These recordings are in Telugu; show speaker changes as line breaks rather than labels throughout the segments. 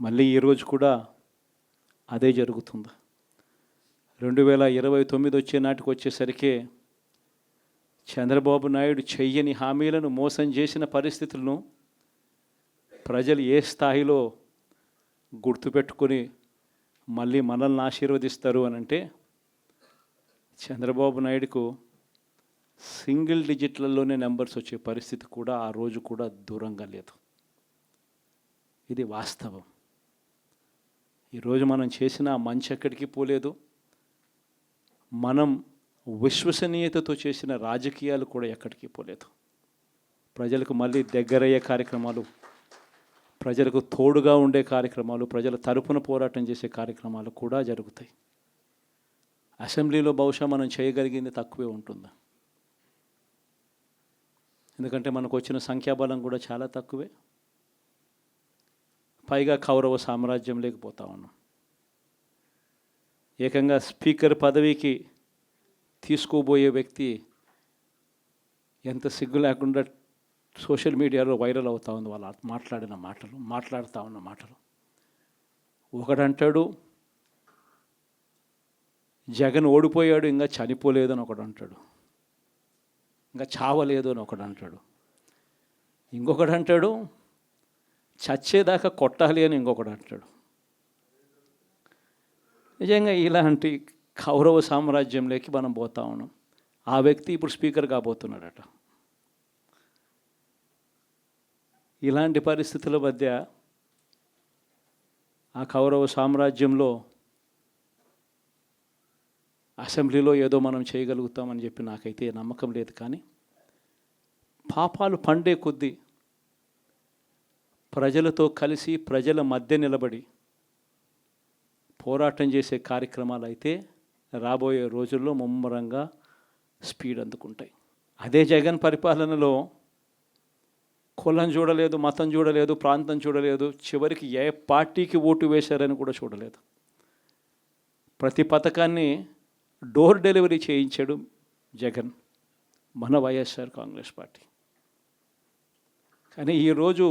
మళ్ళీ ఈరోజు కూడా అదే జరుగుతుంది. 2029 వచ్చే నాటికి వచ్చేసరికి చంద్రబాబు నాయుడు చెయ్యని హామీలను మోసం చేసిన పరిస్థితులను ప్రజలు ఏ స్థాయిలో గుర్తుపెట్టుకొని మళ్ళీ మనల్ని ఆశీర్వదిస్తారు అని అంటే చంద్రబాబు నాయుడుకు సింగిల్ డిజిట్లలోనే నెంబర్స్ వచ్చే పరిస్థితి కూడా ఆ రోజు కూడా దూరంగా లేదు. ఇది వాస్తవం. ఈరోజు మనం చేసిన మంచి ఎక్కడికి పోలేదు. మనం విశ్వసనీయతతో చేసిన రాజకీయాలు కూడా ఎక్కడికి పోలేదు. ప్రజలకు మళ్ళీ దగ్గరయ్యే కార్యక్రమాలు, ప్రజలకు తోడుగా ఉండే కార్యక్రమాలు, ప్రజల తరపున పోరాటం చేసే కార్యక్రమాలు కూడా జరుగుతాయి. అసెంబ్లీలో బహుశా మనం చేయగలిగింది తక్కువే ఉంటుంది. ఎందుకంటే మనకు వచ్చిన సంఖ్యాబలం కూడా చాలా తక్కువే. పైగా కౌరవ సామ్రాజ్యం లేకపోతా ఉన్నాం. ఏకంగా స్పీకర్ పదవికి తీసుకోబోయే వ్యక్తి ఎంత సిగ్గు లేకుండా సోషల్ మీడియాలో వైరల్ అవుతూ ఉంది. వాళ్ళు మాట్లాడుతూ ఉన్న మాటలు. ఒకడంటాడు జగన్ ఓడిపోయాడు, ఇంకా చనిపోలేదు అని ఒకడు అంటాడు. ఇంకా చావలేదు అని ఒకడు అంటాడు. ఇంకొకడు అంటాడు చచ్చేదాకా కొట్టాలి అని ఇంకొకడు అంటాడు. నిజంగా ఇలాంటి కౌరవ సామ్రాజ్యంలోకి మనం పోతా ఉన్నాం. ఆ వ్యక్తి ఇప్పుడు స్పీకర్ కాబోతున్నాడట. ఇలాంటి పరిస్థితుల మధ్య ఆ కౌరవ సామ్రాజ్యంలో అసెంబ్లీలో ఏదో మనం చేయగలుగుతామని చెప్పి నాకైతే నమ్మకం లేదు. కానీ పాపాలు పండే కొద్దీ ప్రజలతో కలిసి ప్రజల మధ్య నిలబడి పోరాటం చేసే కార్యక్రమాలు అయితే రాబోయే రోజుల్లో ముమ్మరంగా స్పీడ్ అందుకుంటాయి. అదే జగన్ పరిపాలనలో కులం చూడలేదు, మతం చూడలేదు, ప్రాంతం చూడలేదు, చివరికి ఏ పార్టీకి ఓటు వేశారని కూడా చూడలేదు. ప్రతి పథకాన్ని డోర్ డెలివరీ చేయించాడు జగన్, మన వైఎస్ఆర్ కాంగ్రెస్ పార్టీ. కానీ ఈరోజు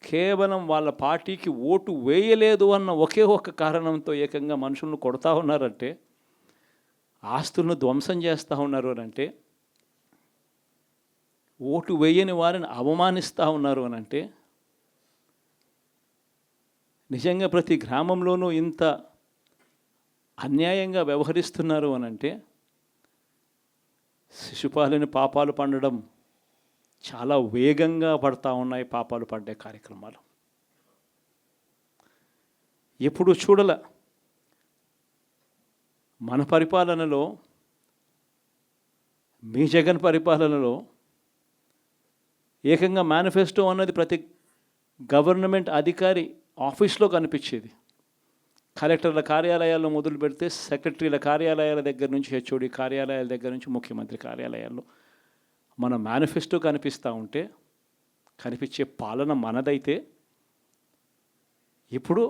కేవలం వాళ్ళ పార్టీకి ఓటు వేయలేదు అన్న ఒకే ఒక కారణంతో ఏకంగా మనుషులను కొడతా ఉన్నారంటే, ఆస్తులను ధ్వంసం చేస్తూ ఉన్నారు అని అంటే, ఓటు వేయని వారిని అవమానిస్తూ ఉన్నారు అని అంటే, నిజంగా ప్రతి గ్రామంలోనూ ఇంత అన్యాయంగా వ్యవహరిస్తున్నారు అని అంటే శిశుపాలని పాపాలు పండడం చాలా వేగంగా పడతా ఉన్నాయి. పాపాలు పడ్డే కార్యక్రమాలు ఎప్పుడు చూడల. మన పరిపాలనలో, మీ జగన్ పరిపాలనలో ఏకంగా మేనిఫెస్టో అన్నది ప్రతి గవర్నమెంట్ అధికారి ఆఫీస్లో కనిపించేది. కలెక్టర్ల కార్యాలయాల్లో మొదలు పెడితే సెక్రటరీల కార్యాలయాల దగ్గర నుంచి, హెచ్ఓడి కార్యాలయాల దగ్గర నుంచి ముఖ్యమంత్రి కార్యాలయాల్లో మన మేనిఫెస్టో కనిపిస్తూ ఉంటే, కనిపించే పాలన మనదైతే, ఇప్పుడు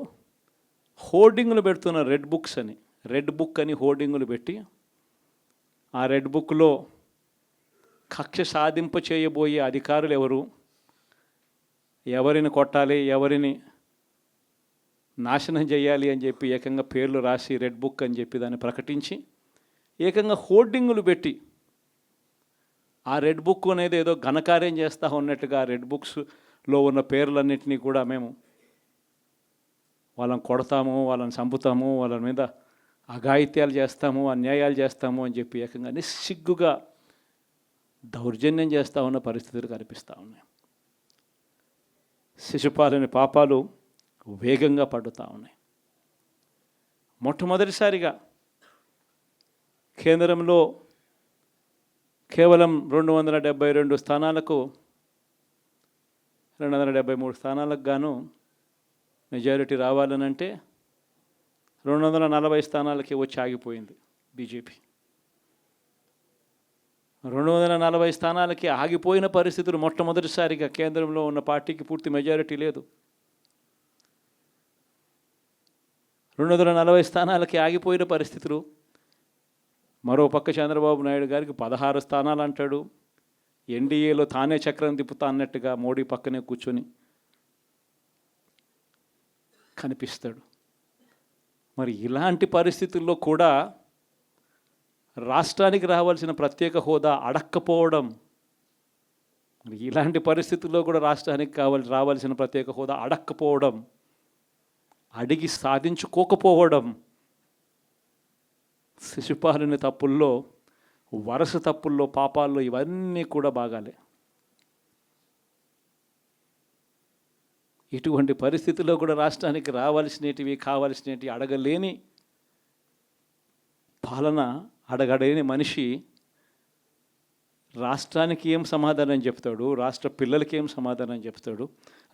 హోర్డింగులు పెడుతున్న రెడ్ బుక్ అని హోర్డింగులు పెట్టి, ఆ రెడ్ బుక్లో కక్ష సాధింప చేయబోయే అధికారులు ఎవరిని కొట్టాలి, ఎవరిని నాశనం చేయాలి అని చెప్పి ఏకంగా పేర్లు రాసి రెడ్ బుక్ అని చెప్పి దాన్ని ప్రకటించి ఏకంగా హోర్డింగులు పెట్టి, ఆ రెడ్ బుక్ అనేది ఏదో ఘనకార్యం చేస్తూ ఉన్నట్టుగా రెడ్ బుక్స్లో ఉన్న పేర్లన్నింటినీ కూడా మేము వాళ్ళని కొడతాము, వాళ్ళని చంపుతాము, వాళ్ళ మీద అఘాయిత్యాలు చేస్తాము, అన్యాయాలు చేస్తాము అని చెప్పి ఏకంగా నిస్సిగ్గుగా దౌర్జన్యం చేస్తూ ఉన్న పరిస్థితులు కనిపిస్తూ ఉన్నాయి. శిశుపాలని పాపాలు వేగంగా పడుతూ ఉన్నాయి. మొట్టమొదటిసారిగా కేంద్రంలో కేవలం 272 స్థానాలకు 273 స్థానాలకు గాను మెజారిటీ రావాలనంటే 240 స్థానాలకి వచ్చి ఆగిపోయింది బీజేపీ. 240 స్థానాలకి ఆగిపోయిన పరిస్థితులు మొట్టమొదటిసారిగా కేంద్రంలో ఉన్న పార్టీకి పూర్తి మెజారిటీ లేదు. 240 స్థానాలకి ఆగిపోయిన పరిస్థితులు. మరో పక్క చంద్రబాబు నాయుడు గారికి 16 స్థానాలు అంటాడు. ఎన్డీఏలో తానే చక్రం తిప్పుతా అన్నట్టుగా మోడీ పక్కనే కూర్చొని కనిపిస్తాడు. మరి ఇలాంటి పరిస్థితుల్లో కూడా రాష్ట్రానికి రావాల్సిన ప్రత్యేక హోదా అడక్కపోవడం, మరి ఇలాంటి పరిస్థితుల్లో కూడా రాష్ట్రానికి రావాల్సిన ప్రత్యేక హోదా అడక్కపోవడం, అడిగి సాధించుకోకపోవడం, శిశుపాలుని తప్పుల్లో, వరుస తప్పుల్లో, పాపాల్లో ఇవన్నీ కూడా బాగాలే. ఇటువంటి పరిస్థితుల్లో కూడా రాష్ట్రానికి రావాల్సినవి కావాల్సినవి అడగలేని పాలన, అడగలేని మనిషి రాష్ట్రానికి ఏం సమాధానం చెప్తాడు? రాష్ట్ర పిల్లలకి ఏం సమాధానం చెప్తాడు?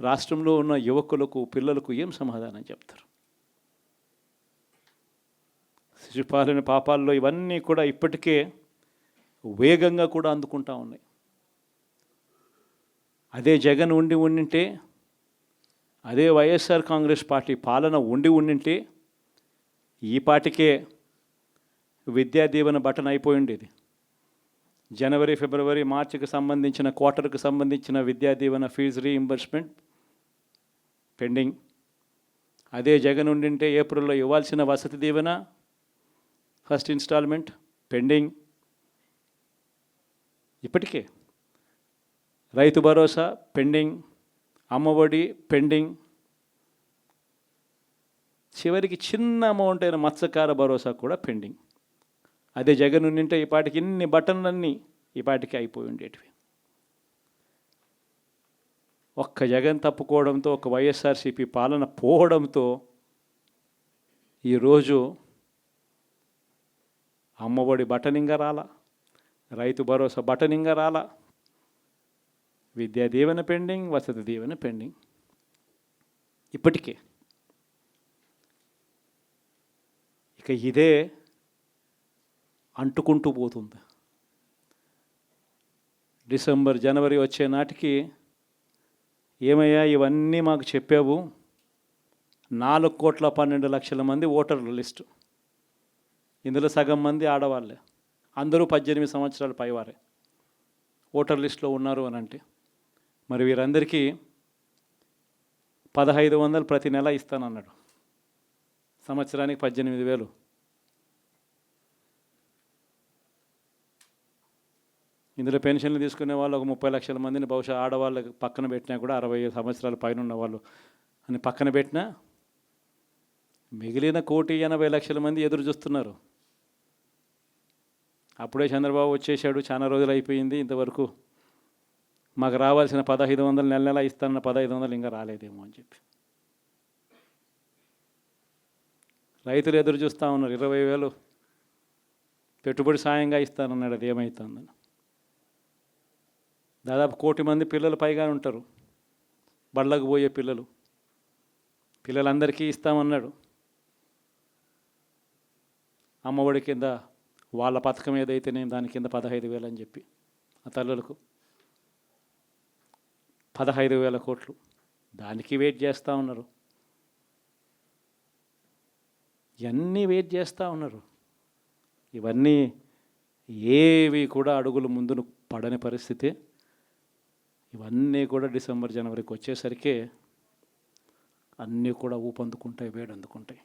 రాష్ట్రంలో ఉన్న యువకులకు, పిల్లలకు ఏం సమాధానం చెప్తారు? శిశుపాలుని పాపాల్లో ఇవన్నీ కూడా ఇప్పటికే వేగంగా కూడా అందుకుంటా ఉన్నాయి. అదే జగన్ ఉండింటే, అదే వైఎస్ఆర్ కాంగ్రెస్ పార్టీ పాలన ఉండింటే ఈ పాటికే విద్యా దీవెన బటన్ అయిపోయి ఉండేది. జనవరి, ఫిబ్రవరి, మార్చికి సంబంధించిన క్వార్టర్కి సంబంధించిన Vidya Deevena fee reimbursement pending. అదే జగన్ ఉండింటే ఏప్రిల్లో ఇవ్వాల్సిన Vasathi Deevena first instalment pending. ఇప్పటికే రైతు భరోసా పెండింగ్, అమ్మఒడి పెండింగ్, చివరికి చిన్న అమౌంట్ అయిన మత్స్యకార భరోసా కూడా పెండింగ్. అదే జగన్ ఉండింటే ఈ పాటికి ఇన్ని బటన్లన్నీ ఈ పాటికి అయిపోయి ఉండేటివి. ఒక్క జగన్ తప్పుకోవడంతో, ఒక వైఎస్ఆర్సీపీ పాలన పోవడంతో ఈరోజు అమ్మఒడి బటనింగా రాలా, రైతు భరోసా బటనింగా రాలా, విద్యా దీవెన పెండింగ్, వసతి దీవెన పెండింగ్. ఇప్పటికే ఇక ఇదే అంటుకుంటూ పోతుంది. డిసెంబర్, జనవరి వచ్చే నాటికి ఏమయ్యా ఇవన్నీ మాకు చెప్పావు, 4,12,00,000 మంది ఓటర్ల లిస్టు, ఇందులో సగం మంది ఆడవాళ్ళే, అందరూ 18 సంవత్సరాల పైవారే ఓటర్ లిస్టులో ఉన్నారు అని అంటే, మరి వీరందరికీ 1,500 ప్రతి నెల ఇస్తానన్నాడు. సంవత్సరానికి 18,000. ఇందులో పెన్షన్లు తీసుకునే వాళ్ళు ఒక 30 లక్షల మందిని బహుశా ఆడవాళ్ళకి పక్కన పెట్టినా కూడా 60 సంవత్సరాల పైన ఉన్న వాళ్ళు అని పక్కన పెట్టినా మిగిలిన 1,80,00,000 మంది ఎదురు చూస్తున్నారు. అప్పుడే చంద్రబాబు వచ్చేసాడు, చాలా రోజులు అయిపోయింది, ఇంతవరకు మాకు రావాల్సిన 1,500 నెల నెల ఇస్తానన్న 1,500 ఇంకా రాలేదేమో అని చెప్పి రైతులు ఎదురు చూస్తూ ఉన్నారు. 20,000 పెట్టుబడి సాయంగా ఇస్తానన్నాడు, అది ఏమవుతుందని. దాదాపు 1,00,000 మంది పిల్లలు పైగానే ఉంటారు, బళ్ళకు పోయే పిల్లలందరికీ ఇస్తామన్నాడు. అమ్మఒడి కింద వాళ్ళ పథకం ఏదైతేనే దాని కింద 15,000 అని చెప్పి ఆ తల్లులకు 15,000 కోట్లు, దానికి వెయిట్ చేస్తూ ఉన్నారు. ఇవన్నీ వెయిట్ చేస్తూ ఉన్నారు. ఇవన్నీ ఏవి కూడా అడుగులు ముందును పడని పరిస్థితి. ఇవన్నీ కూడా డిసెంబర్, జనవరికి వచ్చేసరికి అన్నీ కూడా ఊపందుకుంటాయి, వేడందుకుంటాయి.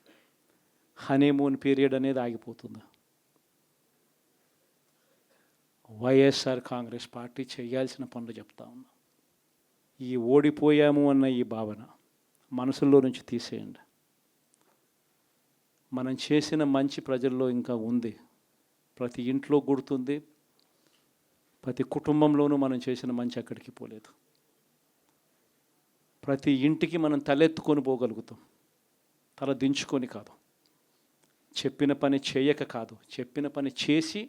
హనీమూన్ పీరియడ్ అనేది ఆగిపోతుంది. వైఎస్ఆర్ కాంగ్రెస్ పార్టీ చేయాల్సిన పనులు చెప్తా ఉన్నా. ఈ ఓడిపోయాము అన్న ఈ భావన మనసులో నుంచి తీసేయండి. మనం చేసిన మంచి ప్రజల్లో ఇంకా ఉంది, ప్రతి ఇంట్లో గుర్తుంది, ప్రతి కుటుంబంలోనూ మనం చేసిన మంచి ఎక్కడికి పోలేదు. ప్రతి ఇంటికి మనం తలెత్తుకొని పోగలుగుతాం, తల దించుకొని కాదు, చెప్పిన పని చేయక కాదు, చెప్పిన పని చేసి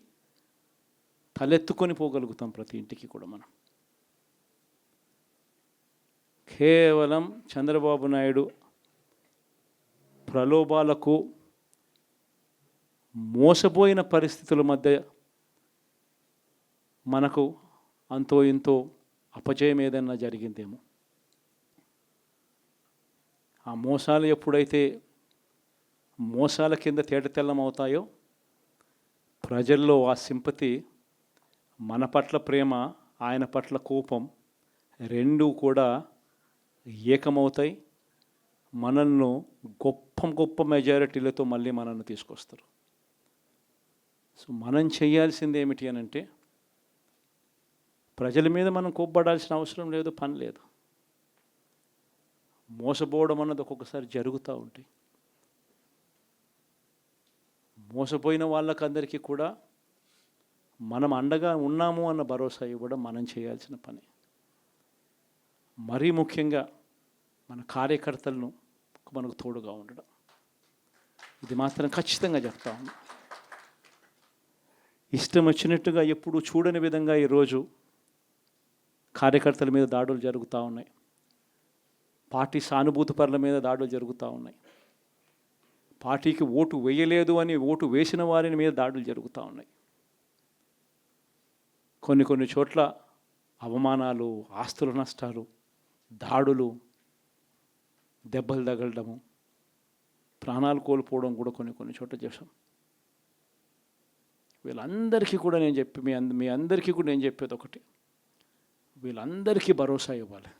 తలెత్తుకొని పోగలుగుతాం ప్రతి ఇంటికి కూడా మనం. కేవలం చంద్రబాబు నాయుడు ప్రలోభాలకు మోసపోయిన పరిస్థితుల మధ్య మనకు అంతో ఇంతో అపజయం ఏదైనా జరిగిందేమో. ఆ మోసాలు ఎప్పుడైతే మోసాల కింద తేటతెల్లం అవుతాయో, ప్రజల్లో ఆ సింపతి, మన పట్ల ప్రేమ, ఆయన పట్ల కోపం రెండూ కూడా ఏకమవుతాయి. మనల్ని గొప్ప గొప్ప మెజారిటీలతో మళ్ళీ మనల్ని తీసుకొస్తారు. సో మనం చేయాల్సింది ఏమిటి అని అంటే, ప్రజల మీద మనం కోప్పడాల్సిన అవసరం లేదు, పని లేదు. మోసపోవడం అన్నది ఒక్కొక్కసారి జరుగుతూ ఉంటాయి. మోసపోయిన వాళ్ళకందరికీ కూడా మనం అండగా ఉన్నాము అన్న భరోసా ఇవ్వడం మనం చేయాల్సిన పని. మరీ ముఖ్యంగా మన కార్యకర్తలను మనకు తోడుగా ఉండడం, ఇది మాత్రం ఖచ్చితంగా చెప్తా ఉన్నా. ఇష్టం వచ్చినట్టుగా ఎప్పుడు చూడని విధంగా ఈరోజు కార్యకర్తల మీద దాడులు జరుగుతూ ఉన్నాయి. పార్టీ సానుభూతి పరుల మీద దాడులు జరుగుతూ ఉన్నాయి. పార్టీకి ఓటు వేయలేదు అని ఓటు వేసిన వారి మీద దాడులు జరుగుతూ ఉన్నాయి. కొన్ని చోట్ల అవమానాలు, ఆస్తుల నష్టాలు, దాడులు, దెబ్బలు తగలడము, ప్రాణాలు కోల్పోవడం కూడా కొన్ని చోట్ల చేశాం. వీళ్ళందరికీ కూడా నేను మీ అందరికీ కూడా నేను చెప్పేది ఒకటి, వీళ్ళందరికీ భరోసా ఇవ్వాలి.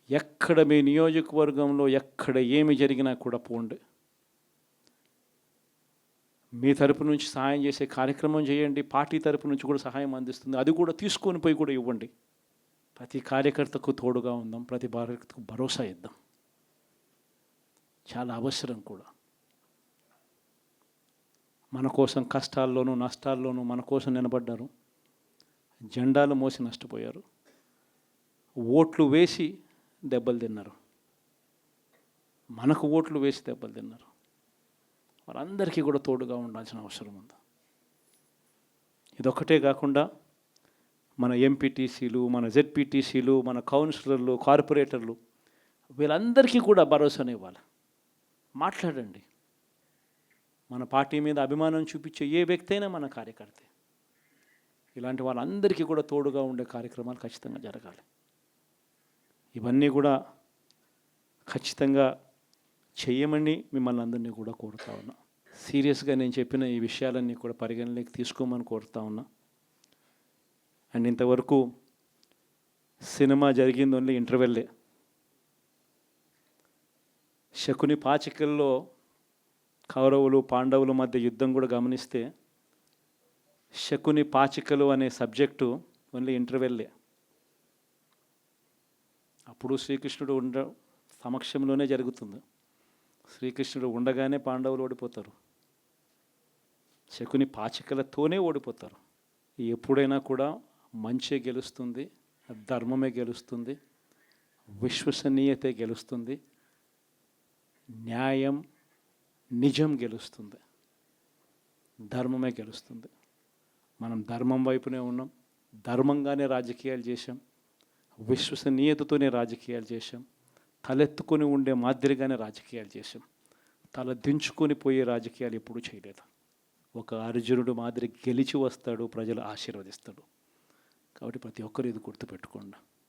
ఎక్కడ మీ నియోజకవర్గంలో ఎక్కడ ఏమి జరిగినా కూడా పోండి, మీ తరపు నుంచి సహాయం చేసే కార్యక్రమం చేయండి. పార్టీ తరపు నుంచి కూడా సహాయం అందిస్తుంది, అది కూడా తీసుకొని పోయి కూడా ఇవ్వండి. ప్రతి కార్యకర్తకు తోడుగా ఉందాం, ప్రతి కార్యకర్తకు భరోసా ఇద్దాం, చాలా అవసరం కూడా. మన కోసం కష్టాల్లోనూ నష్టాల్లోనూ మన కోసం నిలబడ్డారు, జెండాలు మోసి నష్టపోయారు, ఓట్లు వేసి దెబ్బలు తిన్నారు, మనకు ఓట్లు వేసి దెబ్బలు తిన్నారు. వాళ్ళందరికీ కూడా తోడుగా ఉండాల్సిన అవసరం ఉంది. ఇదొక్కటే కాకుండా మన ఎంపీటీసీలు, మన జెడ్పీటీసీలు, మన కౌన్సిలర్లు, కార్పొరేటర్లు, వీళ్ళందరికీ కూడా భరోసానే ఇవ్వాలి. మాట్లాడండి. మన పార్టీ మీద అభిమానం చూపించే ఏ వ్యక్తి అయినా మన కార్యకర్తే. ఇలాంటి వాళ్ళందరికీ కూడా తోడుగా ఉండే కార్యక్రమాలు ఖచ్చితంగా జరగాలి. ఇవన్నీ కూడా ఖచ్చితంగా చేయమని మిమ్మల్ని అందరినీ కూడా కోరుతా ఉన్నా. సీరియస్గా నేను చెప్పిన ఈ విషయాలన్నీ కూడా పరిగణలోకి తీసుకోమని కోరుతా ఉన్నా. అండ్ ఇంతవరకు సినిమా జరిగింది ఓన్లీ ఇంటర్వెల్లే. శకుని పాచికల్లో కౌరవులు పాండవుల మధ్య యుద్ధం కూడా గమనిస్తే శకుని పాచికలు అనే సబ్జెక్టు ఓన్లీ ఇంటర్వెల్లే. అప్పుడు శ్రీకృష్ణుడు సమక్షంలోనే జరుగుతుంది. శ్రీకృష్ణుడు ఉండగానే పాండవులు ఓడిపోతారు, శకుని పాచికలతోనే ఓడిపోతారు. ఎప్పుడైనా కూడా మంచే గెలుస్తుంది, ధర్మమే గెలుస్తుంది, విశ్వసనీయతే గెలుస్తుంది, న్యాయం నిజం గెలుస్తుంది, ధర్మమే గెలుస్తుంది. మనం ధర్మం వైపునే ఉన్నాం, ధర్మంగానే రాజకీయాలు చేశాం, విశ్వసనీయతతోనే రాజకీయాలు చేశాం, తలెత్తుకొని ఉండే మాదిరిగానే రాజకీయాలు చేశాం. తల దించుకొని పోయే రాజకీయాలు ఎప్పుడూ చేయలేదు. ఒక అర్జునుడు మాదిరి గెలిచి వస్తాడు, ప్రజలు ఆశీర్వదిస్తాడు. కాబట్టి ప్రతి ఒక్కరు ఇది గుర్తుపెట్టుకోండి.